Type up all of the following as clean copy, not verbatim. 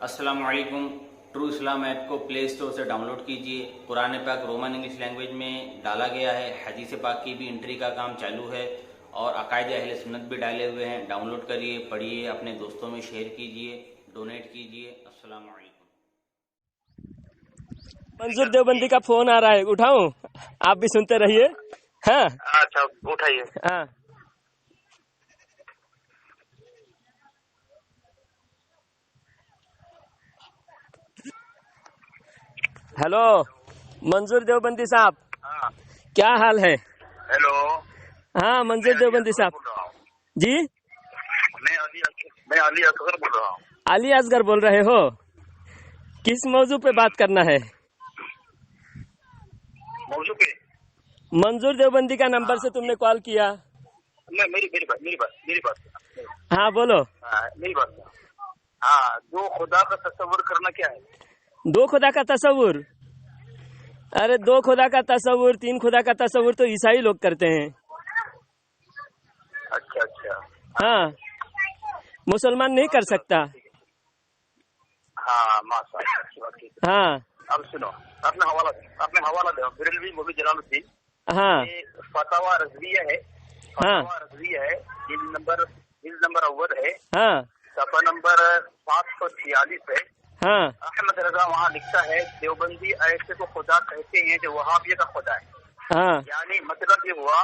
अस्सलाम वालेकुम। ट्रू इस्लाम ऐप को प्ले स्टोर से डाउनलोड कीजिए। कुरान पाक रोमन इंग्लिश लैंग्वेज में डाला गया है। हदीस पाक की भी एंट्री का काम चालू है और अकायद अहले सुन्नत भी डाले हुए हैं। डाउनलोड करिए, पढ़िए, अपने दोस्तों में शेयर कीजिए, डोनेट कीजिए। अस्सलाम वालेकुम। मंजूर देवबंदी का फोन आ रहा है, उठाऊं? आप भी सुनते रहिए। हाँ अच्छा उठाइए। हाँ। हेलो मंजूर देवबंदी साहब, हाँ क्या हाल है? हेलो। हाँ मंजूर देवबंदी साहब बोल रहा हूँ। जी। मैं अली असगर बोल रहा हूँ। अली असगर बोल रहे हो? किस मौजू पे बात करना है? मौजू पे मंजूर देवबंदी का नंबर से तुमने कॉल किया। मेरी बात हाँ बोलो। मेरी बात। हाँ, दो खुदा का तस्वुर करना क्या है? दो खुदा का तस्वुर? अरे दो खुदा का तस्वुर, तीन खुदा का तस्वुर तो ईसाई लोग करते हैं। अच्छा। हाँ, मुसलमान नहीं कर सकता। हाँ माशाअल्लाह, अच्छी बात की। हाँ अब सुनो, अपने हवाला दो। बिरलवी मोदी जलालुद्दीन। हाँ ये फतवा रज़विया है। हाँ फतवा रज़विया है। जिल्द नंबर अव्वल है। हाँ सफ़ा नंबर 746 है। हाँ अहमद रजा वहाँ लिखता है, देवबंदी ऐसे को खुदा कहते हैं जो वहाबिया का खुदा है। हाँ यानी मतलब ये हुआ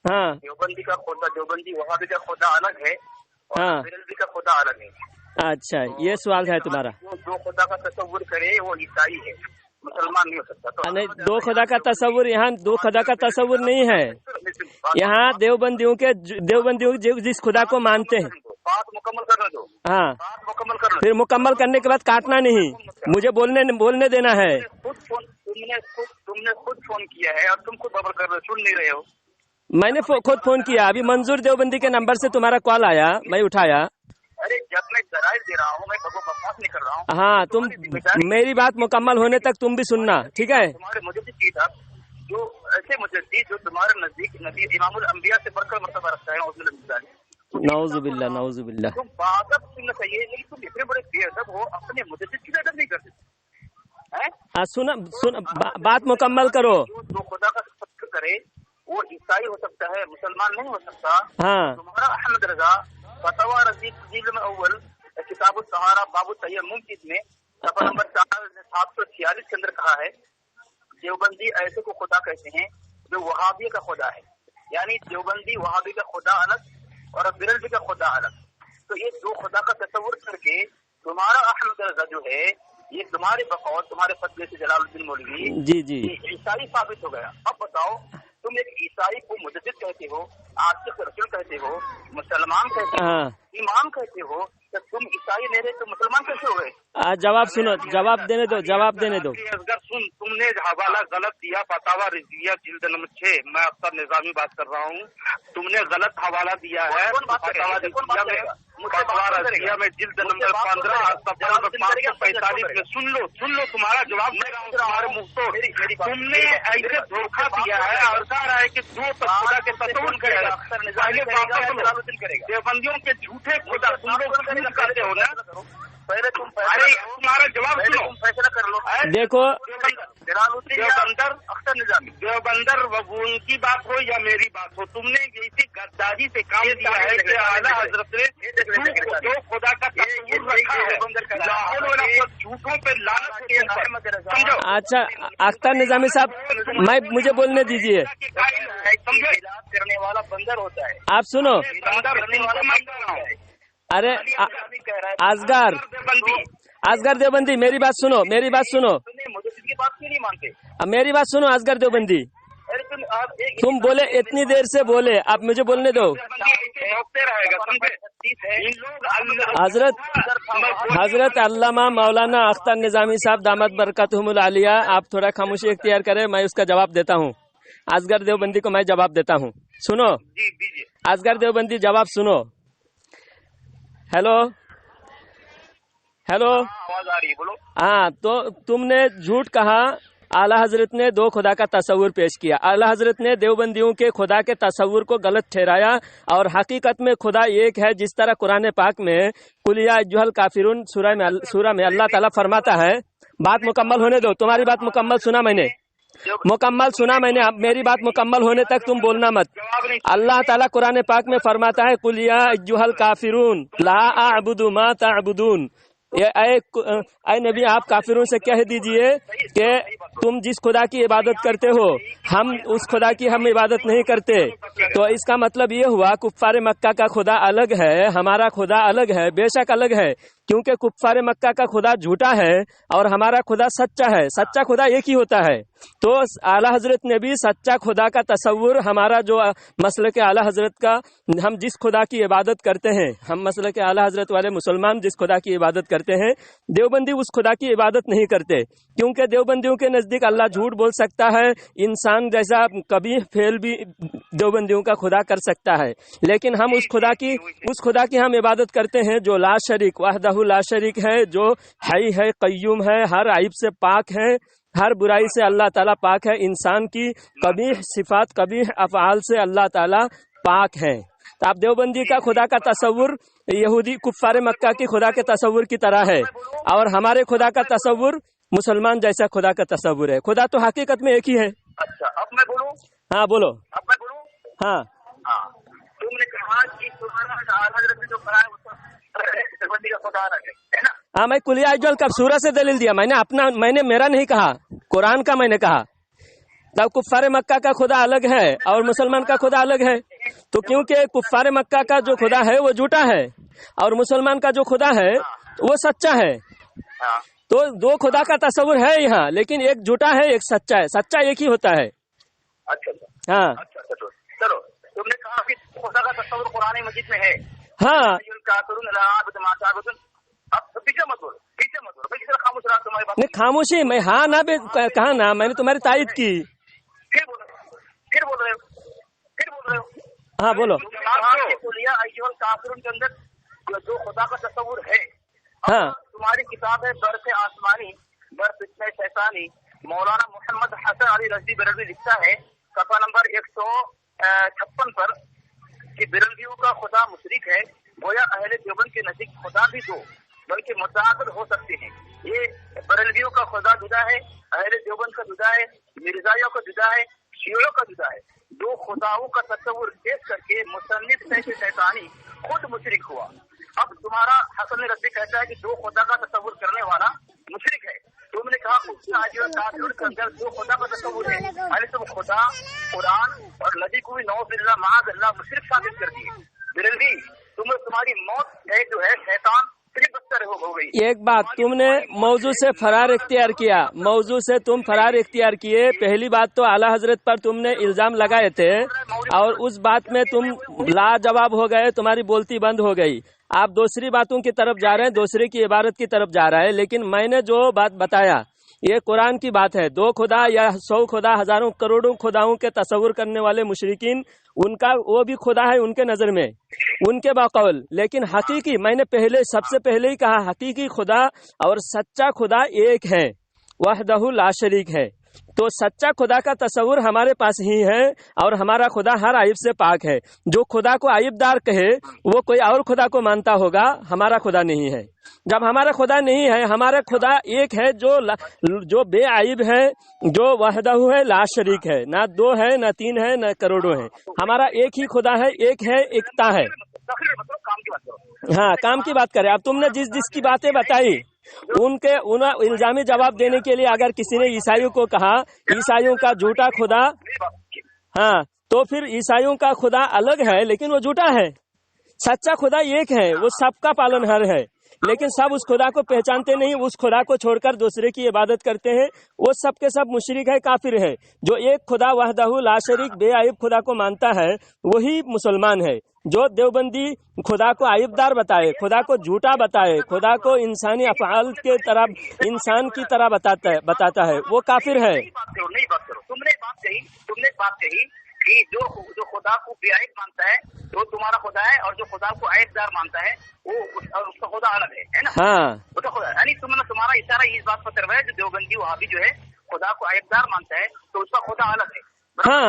हाँ देवबंदी वहाबी का खुदा अलग है और हाँ। बिरलवी का खुदा अलग है। अच्छा, ये सवाल है तुम्हारा। जो दो खुदा का तस्वुर करे वो ईसाई है, मुसलमान नहीं हो सकता। तो नहीं, दो खुदा का तस्वुर, यहाँ दो खुदा का तस्वुर नहीं है। यहाँ देवबंदियों जिस खुदा को मानते हैं। बात मुकम्मल करने दो। हाँ, बात मुकम्मल करने फिर मुकम्मल करने के बाद काटना नहीं, मुझे बोलने देना है। तुमने खुद फोन किया है और तुम खुद बबल कर रहे हो, सुन नहीं रहे हो। मैंने खुद फोन किया। अभी मंजूर देवबंदी के नंबर से तुम्हारा कॉल आया, मैं उठाया। अरे जब मैं दलाइल दे रहा हूँ, मैं बकवास नहीं कर रहा हूँ। हाँ, तुम मेरी बात मुकम्मल होने तक तुम भी सुनना, ठीक है? तुम्हारे मुजद्दिद था जो ऐसे मुजद्दिद जो तुम्हारे नजदीक नबी इमामुल अंबिया से बढ़कर मर्तबा रखता है। नौजुबिल्ला। तुम बात सुनना चाहिए, लेकिन तुम इतने बड़े बेअदब हो, अपने मुजद्दिद की अदब नहीं करते हैं। सुन बात मुकम्मल करो। जो खुदा का तस्वीर करे वो ईसाई हो सकता है, मुसलमान नहीं हो सकता। हाँ। तुम्हारा अहमद रजा फतवा रज़ीद में अव्वल किताब सहारा बाबू तैयब मुमकिन में सफा नंबर 746 के अंदर कहा है, देवबंदी ऐसे को खुदा कहते हैं जो वहाबी का खुदा है। यानी देवबंदी वहाबी का खुदा अलग और बिरलवी का खुदा अलग। तो ये दो खुदा का तस्वुर करके तुम्हारा अहमद रजा जो है, ये तुम्हारे बकौल, तुम्हारे फतवे से जलालुद्दीन मौलवी जी ईसाई साबित हो गया। अब बताओ, तुम एक ईसाई को मुजद्दिद कहते हो, आशिक रसूल कहते हो, मुसलमान कहते हो, इमाम कहते हो, तो तुम ईसाई नहीं रहे तो मुसलमान कैसे हो गए? जवाब सुनो, जवाब देने दो। अगर सुन, तुमने हवाला गलत दिया, फतवा रज़विया जिल्द नंबर 6। मैं अख्तर निजामी बात कर रहा हूँ। तुमने गलत हवाला दिया है। फतवा रज़विया में जिल्द नंबर 15 सफ़ा नंबर 545 में सुन लो तुम्हारा जवाब दे रहा हूँ तुम्हारे मुंह तोड़। तुमने ऐसे धोखा दिया है और कह रहा है कि दो खुदा के तस्वुर करेगा। देवबंदियों के झूठे खुदा तुम लोग करते हो ना। पहले तुम तुम्हारा जवाब सुनो, फैसला कर लो। देखो, देवबंदर उनकी बात हो या मेरी बात हो, तुमने इसी गद्दारी से काम दिया है कि आला हजरत ने जो खुदा का तस्वीर रखा है, झूठों पे लानत। समझो? अच्छा अख्तर निजामी साहब, मुझे बोलने दीजिए। करने वाला बंदर होता है। आप सुनो। अरे असगर देवबंदी, मेरी बात सुनो। मुझे की बात क्यों नहीं मानते? मेरी बात सुनो असगर देवबंदी। तुम बोले, इतनी देर से बोले, आप मुझे बोलने दो। हजरत अल्लामा मौलाना अख्तर निजामी साहब दामत बरकतहुमुल आलिया, आप थोड़ा खामोशी इख्तियार करें, मैं उसका जवाब देता हूँ। असगर देवबंदी को मैं जवाब देता हूँ, सुनो। असगर देवबंदी जवाब सुनो। हेलो, आवाज आ रही है, बोलो। हाँ, तो तुमने झूठ कहा आला हजरत ने दो खुदा का तस्वुर पेश किया। आला हजरत ने देवबंदियों के खुदा के तस्वुर को गलत ठहराया और हकीकत में खुदा एक है। जिस तरह कुरान पाक में कुल या अय्युहल काफिरून सूरह में अल्लाह ताला फरमाता है, बात मुकम्मल होने दो, तुम्हारी बात मुकम्मल सुना मैंने, मुकम्मल सुना मैंने, अब मेरी बात मुकम्मल होने तक तुम बोलना मत। अल्लाह ताला कुरान पाक में फरमाता है, कुल या अय्युहल काफिरून ला अअबुदु मा तअबुदून, ऐ नबी आप काफिरों से कह दीजिए कि तुम जिस खुदा की इबादत करते हो हम उस खुदा की हम इबादत नहीं करते। तो इसका मतलब ये हुआ कुफ्फार मक्का का खुदा अलग है, हमारा खुदा अलग है। बेशक अलग है, क्योंकि कुफ्फार मक्का का खुदा झूठा है और हमारा खुदा सच्चा है। सच्चा खुदा एक ही होता है। तो आला हजरत ने भी सच्चा खुदा का तस्वुर, हमारा जो मसलक आला हजरत का, हम जिस खुदा की इबादत करते हैं, हम मसलक आला हजरत वाले मुसलमान जिस खुदा की इबादत करते हैं, देवबंदी उस खुदा की इबादत नहीं करते, क्योंकि देवबंदियों के नजदीक अल्लाह झूठ बोल सकता है, इंसान जैसा कभी फेल भी देवबंदियों का खुदा कर सकता है। लेकिन हम उस खुदा की हम इबादत करते हैं जो ला शरीक वहदहु ला शरीक है, जो हई है, कय्यूम है, हर आइब से पाक है, हर बुराई से अल्लाह ताला पाक है। इंसान की कभी सिफात, कभी अफ़आल से अल्लाह ताला पाक है। तो आप देवबंदी का खुदा का तस्वुर यहूदी कुफ्फार मक्का की खुदा के तस्वुर की तरह है, और हमारे खुदा का तस्वुर मुसलमान जैसा खुदा का तस्वुर है। खुदा तो हकीकत में एक ही है। अच्छा, अब मैं बोलूं? हाँ बोलो। अब मैं बोलूं? हाँ, तुमने कहा कि तुम्हारा जो बना है उसका देवबंदी का खुदा अलग है ना? हाँ, मैं कुलिया अज्वल कब सूरह से दलील दिया, मैंने मेरा नहीं कहा, कुरान का मैंने कहा। तब कुफ्फार मक्का का खुदा अलग है और मुसलमान का खुदा अलग है। तो क्योंकि कुफ्फार मक्का का जो खुदा है वो झूठा है और मुसलमान का जो खुदा है वो सच्चा है। तो दो खुदा का तस्वुर है यहाँ, लेकिन एक झूठा है एक सच्चा है। सच्चा एक ही होता है। अच्छा, हाँ, अच्छा, चलो तुमने कहा कि खुदा का तस्वुर कुरान मजीद में है। हाँ, अब पीछे मत बोलो, खामोश रहा तुम्हारी बात। नहीं खामोशी, मैं हाँ ना कहा ना, मैंने तुम्हारी तायद की। फिर बोल रहे हो। हाँ बोलो। काफिरून के अंदर जो खुदा का तस्वुर है, हाँ, तुम्हारी किताब है बरस आसमानी बरस इतना शैतानी, मौलाना मोहम्मद हसन अली रजवी बरेलवी लिखता है सफा नंबर 156 पर कि बेरलवियों का खुदा मुशरिक है। गोया अहले देवबंद के नजदीक खुदा भी दो बल्कि मुतअद्दिद हो सकते हैं। ये बरेलवियों का खुदा जुदा है, अहले देवबंद का जुदा है, मिर्जाइयों का जुदा है, शियों का जुदा है। दो खुदाओं का तस्वुर पेश करके मुसन्निफ शैतानी खुद मुशरिक हुआ। अब तुम्हारा हसन रद्दी कहता है कि दो खुदा का तस्वुर करने वाला मुशरिक है। तुमने कहा दो खुदा का तस्वुर है, अरे तुम खुदा, कुरान और नबी को भी नौज़िल्लाह माअज़ल्लाह मुशरिक साबित कर दिए। बिरलवी तुम्हारी मौत है जो है शैतान हो गई। एक बात, तुमने मौजू से फरार इख्तियार किया, मौजू से तुम फरार इख्तियार किए। पहली बात तो आला हजरत पर तुमने इल्जाम लगाए थे और उस बात में तुम लाजवाब हो गए, तुम्हारी बोलती बंद हो गई। आप दूसरी बातों की तरफ जा रहे हैं, दूसरे की इबारत की तरफ जा रहा है। लेकिन मैंने जो बात बताया ये कुरान की बात है। दो खुदा या 100 खुदा, हजारों करोड़ों खुदाओं के तस्वुर करने वाले मुशरिकीन, उनका वो भी खुदा है उनके नजर में, उनके बाकौल। लेकिन हकीकी, मैंने सबसे पहले ही कहा, हकीकी खुदा और सच्चा खुदा एक है, वहदहु ला शरीक है। तो सच्चा खुदा का तस्वुर हमारे पास ही है और हमारा खुदा हर आइब से पाक है। जो खुदा को आइबदार कहे वो कोई और खुदा को मानता होगा, हमारा खुदा नहीं है। जब हमारा खुदा नहीं है, हमारा खुदा एक है जो बेआइब है, जो वहदहु है, ला शरीक है, ना दो है, ना तीन है, ना करोड़ों है। हमारा एक ही खुदा है, एक है, एकता है। हाँ, काम की बात करें। अब तुमने जिसकी बातें बताई उन्हें इल्जामी जवाब देने के लिए अगर किसी ने ईसाइयों को कहा ईसाइयों का झूठा खुदा, हाँ, तो फिर ईसाइयों का खुदा अलग है लेकिन वो झूठा है। सच्चा खुदा एक है, वो सबका पालनहार है। लेकिन सब उस खुदा को पहचानते नहीं, उस खुदा को छोड़कर दूसरे की इबादत करते हैं। वो सब के सब मुशरिक है, काफिर है। जो एक खुदा वहदहु ला शरीक बेआइब खुदा को मानता है वही मुसलमान है। जो देवबंदी खुदा को आइबदार बताए, खुदा को झूठा बताए, खुदा को इंसानी अफ़आल के तरह, इंसान की तरह बताता है, वो काफिर है। नहीं बात करो, तुमने बात कही कि जो खुदा को बेआइब मानता है तो तुम्हारा खुदा है, और जो खुदा को आइबदार मानता है वो उसका खुदा अलग है ना? हाँ, वो तो खुदा यानी तुम्हारा इशारा इस बात पर करवाया जो देवबंदी वहाबी जो है खुदा को आयतदार मानता है तो उसका खुदा अलग है। हाँ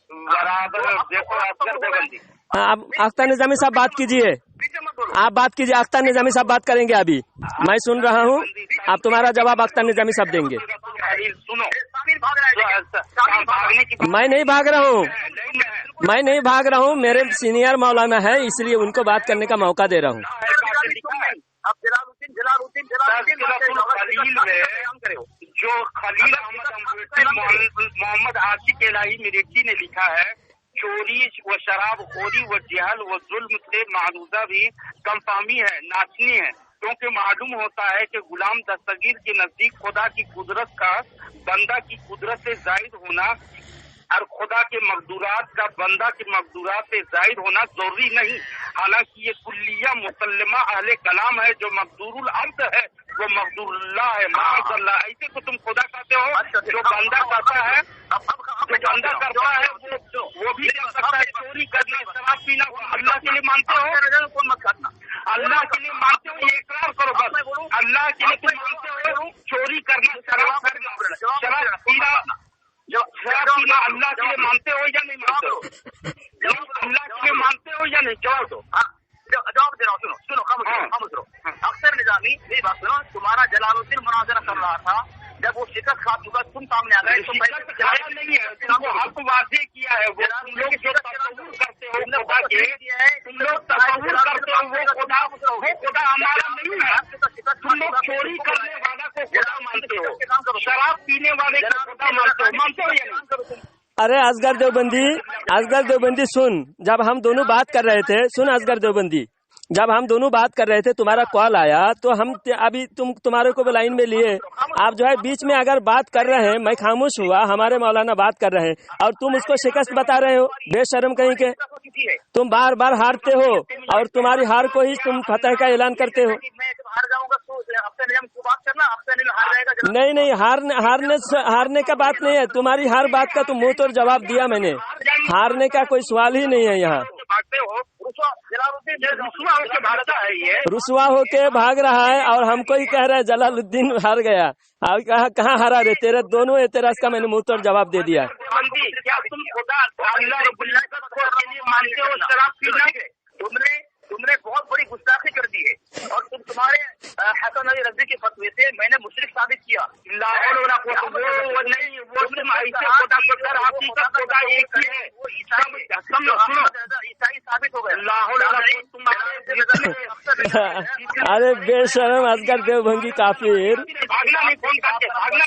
बराबर। देखो अफजल देवबंदी, हाँ, आप अख्तर निजामी साहब बात कीजिए, पीछे मत बोलो। आप बात कीजिए, अख्तर निजामी साहब बात करेंगे अभी, मैं सुन रहा हूँ, आप तुम्हारा जवाब अख्तर निजामी साहब देंगे। सुनो, शामिल भाग रहा है, शामिल भागने की मैं नहीं भाग रहा हूँ, मैं नहीं भाग रहा हूँ, मेरे सीनियर मौलाना है इसलिए उनको बात करने का मौका दे रहा हूँ। अब जलालुद्दीन जो खलील मोहम्मद आशिक इलाही मिरेठी ने लिखा है, चोरी व शराब खोरी व जहल व जुल्म से मारूजा भी कमफामी है, नाचनी है, क्योंकि मालूम होता है कि गुलाम दस्तगीर के नजदीक खुदा की कुदरत का बंदा की कुदरत से जायद होना और खुदा के मकदूरात का बंदा के मकदूरात से जायद होना जरूरी नहीं। हालांकि ये कुल्लिया मुसल्लमा अहले कलाम है, जो मकदूरुल अब्द है वो मकदूरुल्लाह है, माअल्लाह। ऐसे को तुम खुदा कहते हो, जो बंदा करता है, जो बंदा करता है वो भी कर सकता है। चोरी करना, शराब पीना अल्लाह के लिए मानते हो, अल्लाह के लिए मानते हो, ये इकरार करो बस। अल्लाह के लिए तुम मानते हो, चोरी करना, शराब पीना, शराब पीना अल्लाह के लिए मानते हो या नहीं मानते हो? अल्लाह के लिए मानते हो या नहीं? जवाब दो। जवाब दे रहा हूँ, सुनो खामोश रहो। अख्तर निजामी मेरी बात सुनो, तुम्हारा जलालुद्दीन मुनाजरा कर रहा था, जब वो शिकस्त खा चुका तुम सामने आ गए तो नहीं है, तुमको हक वादे किया है, वो तुम लोग जो तसव्वुर करते हो खुदा के, तुम लोग तसव्वुर करते हो वो खुदा हमारा नहीं है। तुम लोग चोरी करने वाला को खुदा मानते हो, शराब पीने वाले को खुदा मानते हो या नहीं? अरे असगर देवबंदी सुन, जब हम दोनों बात कर रहे थे, सुन असगर देवबंदी, जब हम दोनों बात कर रहे थे तुम्हारा कॉल आया तो हम अभी तुम्हारे को लाइन में लिए, आप जो है बीच में अगर बात कर रहे हैं, मैं खामोश हुआ, हमारे मौलाना बात कर रहे हैं और तुम उसको शिकस्त बता रहे हो, बेशर्म कहीं के। तुम बार बार हारते हो और तुम्हारी हार को ही तुम फतह का ऐलान करते हो। नहीं, हारने का बात नहीं है, तुम्हारी हर बात का तुम मुंह तोड़ जवाब दिया मैंने, हारने का कोई सवाल ही नहीं है यहाँ। रुसवा होके भाग रहा है और हमको ही कह रहा है जलालुद्दीन हार गया। कहाँ हारा रे, तेरे दोनों एतराज का मैंने मुंह तोड़ जवाब दे दिया। क्या तुम खुदा मानते हो? शराब पीना तुमने बहुत बड़ी गुस्ताखी कर दी है और तुम्हारे हसन अली रज़ी के फतवे से मैंने मुशरिक साबित किया। ईसाई साबित हो गए। अरे बेशरम असगर देवबंदी काफिर। भागना नहीं, फोन करके भागना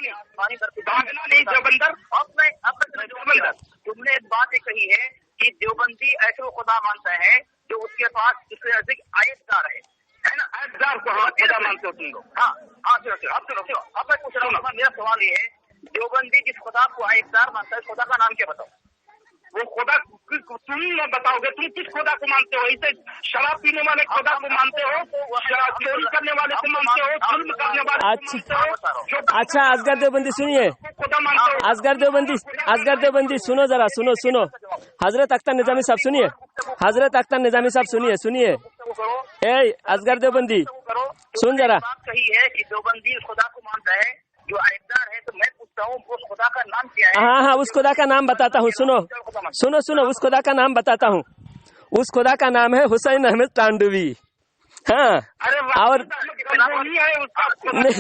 नहीं देवबंदर। तुमने एक बात ये कही है कि देवबंदी ऐसे वो खुदा मानता है जो उसके पास उसके नजदीक आयतदार है ना? आयतदार को हाँ खुदा मानते हो तुम लोग? हाँ सुनो, अब मैं पूछ रहा हूँ, मेरा सवाल ये है, देवबंदी जिस खुदा को आयतदार मानता है, खुदा का नाम क्या बताओ? वो खुदा तुम बताओगे, तुम किस खुदा को मानते हो? इसे शराब पीने वाले खुदा को मानते हो, चोरी करने वाले को मानते हो, जुल्म करने वाले को मानते हो? अच्छा असगर देवबंदी सुनिए, खुदा मानते हो? असगर देवबंदी सुनो जरा, सुनो हजरत अख्तर निजामी साहब सुनिए, हजरत अख्तर निजामी साहब सुनिए। ए असगर देवबंदी सुन जरा, कही है कि देवबंदी उस खुदा को मानता है जो आयतदार है, तो मैं पूछता हूँ उस खुदा का नाम क्या है? हाँ उस खुदा का नाम बताता हूँ, सुनो उस खुदा का नाम बताता हूँ। उस खुदा का नाम है हुसैन अहमद तांडवी। हाँ और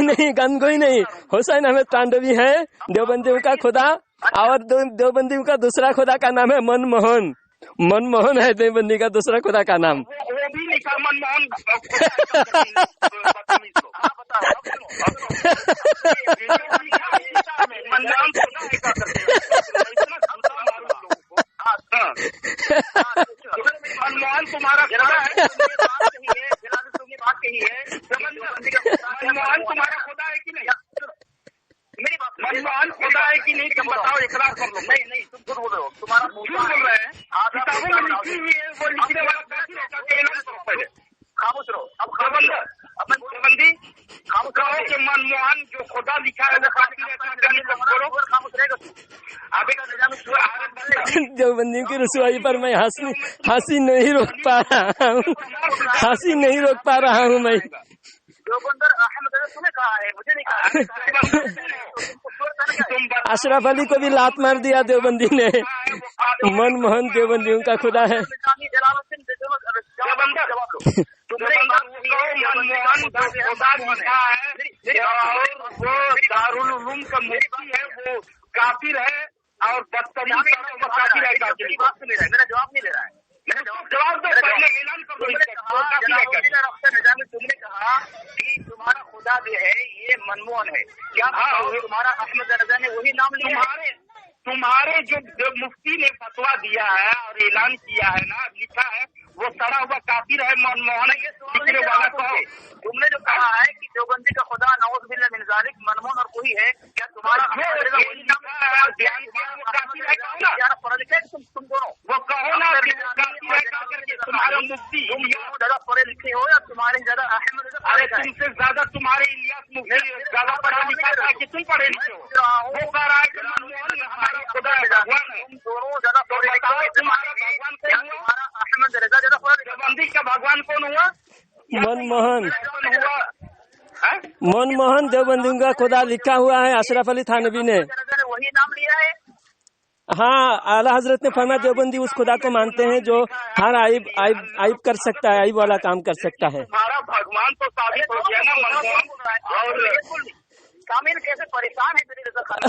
नहीं गनगोई नहीं, हुसैन अहमद तांडवी है देवबंदियों का खुदा, और देवबंदियों का दूसरा खुदा का नाम है मनमोहन है देवबंदी का दूसरा खुदा का नाम। वो भी लिखा मनमोहन। मनमोहन तुम्हारा खुदा है? बात कही है मनमोहन तुम्हारा खुदा है कि नहीं? मेरी बात मनमोहन खुदा है कि नहीं? तुम बताओ, इकरार कर लो। नहीं तुम झूठ बोल रहे हो, तुम्हारा झूठ बोल रहे हैं। किताबों में लिखी हुई है, वो लिखने वाला पहले खामोश रहो। अब देवबंदी खामोश रहो कि मनमोहन जो खुदा लिखा है वो खामोश रहेगा तू। देवबंदी की रसवाई पर मैं हंसी नहीं रोक पा रहा हूँ, मैं। देवबंदर अहमद रजा तुम्हें कहा है, मुझे नहीं कहा है। अशरफ अली को भी लात मार दिया देवबंदी ने। मनमोहन देवबंदियों का खुदा है। तुमने मनमोहन खुदा लिखा है और वो दारुल उलूम का मुफ्ती है, वो काफिर है और बदतरीन काफिर है। मेरा जवाब नहीं ले रहा है, जवाब दो, पहले ऐलान कर दो। तुमने कहा कि तुम्हारा खुदा जो है ये मनमोहन है, क्या तुम्हारा अहमद रजा ने वही नाम लिया? तुम्हारे जो मुफ्ती ने फतवा दिया है और ऐलान किया है ना, लिखा है, वो सड़ा हुआ काफिर है, मनमोहन है। तुमने जो कहा है कि देवबंदी का खुदा नऊज़ बिल्लाह मिन ज़ालिक मनमोहन और कोई है, क्या तुम्हारा वही नाम बयान किया वो काफिर है? पढ़ा लिखा है तुम दोनों, वो कहो ना तुम्हारा मुफ्ती तुम ज्यादा पढ़े लिखे हो या तुम्हारे ज्यादा अहमद? अरे तुमसे ज्यादा तुम्हारे इलियास मुफ्ती ज्यादा पढ़ा लिखा है कि तुम पढ़े लिखे हो? वो कह रहा है कि मनमोहन हमारा खुदा है, भगवान है। तुम दोनों ज्यादा पढ़े लिखे हो, तुम्हारा भगवान कौन हुआ? अहमद रजा ज्यादा पढ़ा लिखा। देवबंदी का भगवान कौन हुआ? मनमोहन देवबंदियों का खुदा लिखा हुआ है अशरफ अली थानवी ने वही नाम लिया है। हाँ, आला हजरत ने फरमाया देवबंदी उस खुदा को मानते हैं जो हर आइब कर सकता है, आइब वाला काम कर सकता है। हमारा भगवान तो साबित हो गया ना मनमोहन। और कामिल कैसे परेशान है मेरी रजा खान?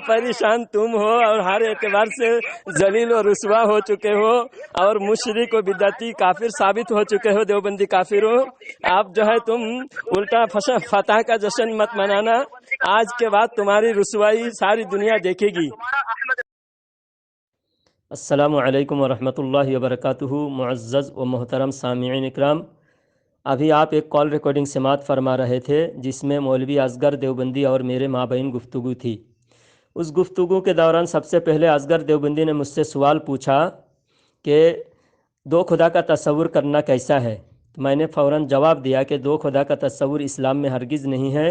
परेशान तुम हो और हर एतबार से जलील और रुसवा हो चुके हो और मुशरिक व बिदअती काफिर साबित हो चुके हो। देवबंदी काफिर हो आप, जो है तुम उल्टा फतह का जश्न मत मनाना। आज के बाद तुम्हारी रुसवाई सारी दुनिया देखेगी। अस्सलामु अलैकुम वरहमतुल्लाहि वबरकातुहू। मुअज़्ज़ज़ व मोहतरम सामिईन इकराम, अभी आप एक कॉल रिकॉर्डिंग समाअत फरमा रहे थे जिसमें मौलवी असगर देवबंदी और मेरे माबैन गुफ्तगू थी। उस गुफ्तगू के दौरान सबसे पहले असगर देवबंदी ने मुझसे सवाल पूछा कि दो खुदा का तस्वुर करना कैसा है। तो मैंने फ़ौरन जवाब दिया कि दो खुदा का तस्वुर इस्लाम में हरगिज़ नहीं है,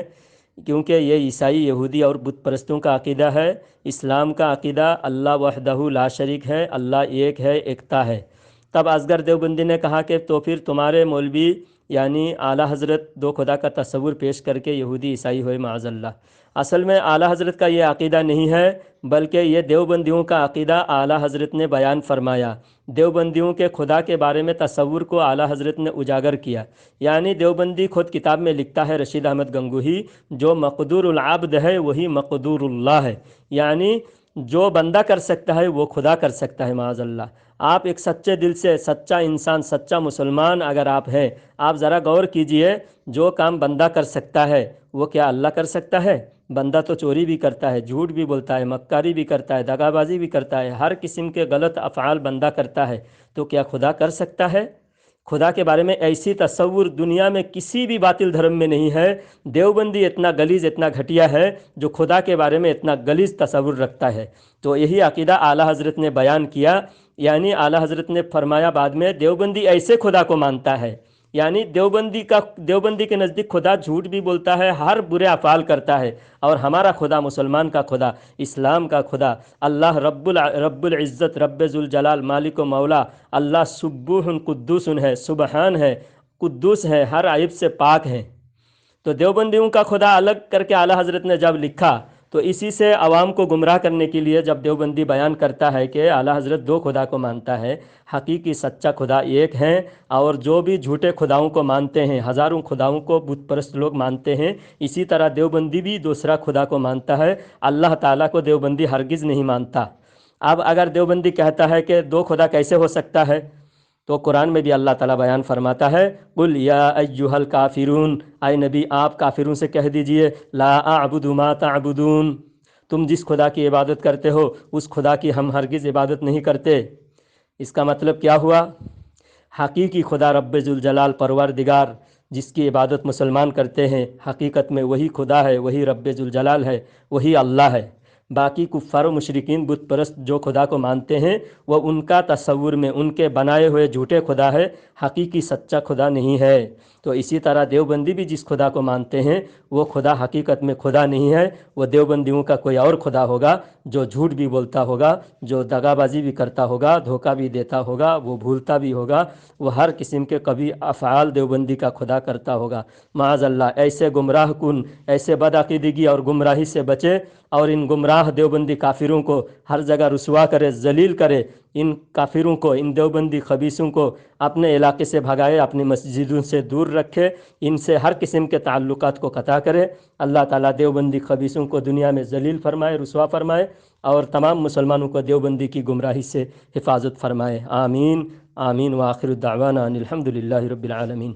क्योंकि ये ईसाई, यहूदी और बुत परस्तों का अक़ीदा है। इस्लाम का अक़ीदा अल्लाह वहदहू ला शरीक है, अल्लाह एक है, एकता है। तब असगर देवबंदी ने कहा कि तो फिर तुम्हारे मौलवी यानी आला हज़रत दो खुदा का तस्वुर पेश करके यहूदी ईसाई हुए माअज़ल्लाह। असल में आला हज़रत का ये अक़ीदा नहीं है, बल्कि ये देवबंदियों का अक़ीदा आला हज़रत ने बयान फरमाया। देवबंदियों के खुदा के बारे में तस्वुर को आला हज़रत ने उजागर किया। यानी देवबंदी खुद किताब में लिखता है, रशीद अहमद गंगोही, जो मक़दूरुल आब्द है वही मक़दूरुल्लाह है। यानी जो बंदा कर सकता है वो खुदा कर सकता है माअज़ल्लाह। आप एक सच्चे दिल से सच्चा इंसान, सच्चा मुसलमान अगर आप हैं, आप ज़रा गौर कीजिए, जो काम बंदा कर सकता है वो क्या अल्लाह कर सकता है? बंदा तो चोरी भी करता है, झूठ भी बोलता है, मक्कारी भी करता है, दगाबाजी भी करता है, हर किस्म के गलत अफ़आल बंदा करता है, तो क्या खुदा कर सकता है? खुदा के बारे में ऐसी तस्वुर दुनिया में किसी भी बातिल धर्म में नहीं है। देवबंदी इतना गलीज़, इतना घटिया है जो खुदा के बारे में इतना गलीज़ तस्वुर रखता है। तो यही अक़ीदा आला हज़रत ने बयान किया। यानी आला हज़रत ने फरमाया बाद में, देवबंदी ऐसे खुदा को मानता है, यानी देवबंदी के नज़दीक खुदा झूठ भी बोलता है, हर बुरे अफ़ाल करता है, और हमारा खुदा, मुसलमान का खुदा, इस्लाम का खुदा, अल्लाह रब्बुल इज़्ज़त, रब्बे ज़ुल जलाल, मालिक व मौला, अल्लाह सुब्बूहुन कुद्दूसन है, सुबहान है, कुद्दूस है, हर आइब से पाक है। तो देवबंदियों का खुदा अलग करके आला हज़रत ने जब लिखा, तो इसी से आवाम को गुमराह करने के लिए जब देवबंदी बयान करता है कि आला हज़रत दो खुदा को मानता है, हकीकी सच्चा खुदा एक है, और जो भी झूठे खुदाओं को मानते हैं, हज़ारों खुदाओं को बुत परस्त लोग मानते हैं, इसी तरह देवबंदी भी दूसरा खुदा को मानता है। अल्लाह ताला को देवबंदी हरगिज़ नहीं मानता। अब अगर देवबंदी कहता है कि दो खुदा कैसे हो सकता है, तो कुरान में भी अल्लाह ताला बयान फरमाता है, कुल या अय्युहल काफिरून, आए नबी आप काफिरों से कह दीजिए, ला अअबुदु मा तअबुदून, तुम जिस खुदा की इबादत करते हो उस खुदा की हम हरगिज़ इबादत नहीं करते। इसका मतलब क्या हुआ? हकीकी खुदा रब्बे ज़ुल जलाल, परवरदिगार, जिसकी इबादत मुसलमान करते हैं, हकीकत में वही खुदा है, वही रब्बे ज़ुल जलाल है, वही अल्लाह है। باقی کفار و مشرکین بت پرست جو خدا کو مانتے ہیں وہ ان کا تصور میں ان کے بنائے ہوئے جھوٹے خدا ہے، حقیقی سچا خدا نہیں ہے۔ تو اسی طرح دیوبندی بھی جس خدا کو مانتے ہیں وہ خدا حقیقت میں خدا نہیں ہے، وہ دیوبندیوں کا کوئی اور خدا ہوگا جو جھوٹ بھی بولتا ہوگا، جو دغا بازی بھی کرتا ہوگا، دھوکہ بھی دیتا ہوگا، وہ بھولتا بھی ہوگا، وہ ہر قسم کے کبھی افعال دیوبندی کا خدا کرتا ہوگا۔ معاذ اللہ، ایسے گمراہ کن، ایسے بدعقیدگی اور گمراہی سے بچے، اور ان گمراہ دیوبندی کافروں کو ہر جگہ رسوا کرے، ذلیل کرے، ان کافروں کو، ان دیوبندی خبیثوں کو اپنے علاقے سے بھگائے، اپنی مسجدوں سے دور رکھے، ان سے ہر قسم کے تعلقات کو قطع کرے۔ اللہ تعالیٰ دیوبندی خبیثوں کو دنیا میں ذلیل فرمائے، رسوا فرمائے، اور تمام مسلمانوں کو دیوبندی کی گمراہی سے حفاظت فرمائے۔ آمین آمین، وآخر دعوانا ان الحمد للہ رب العالمین۔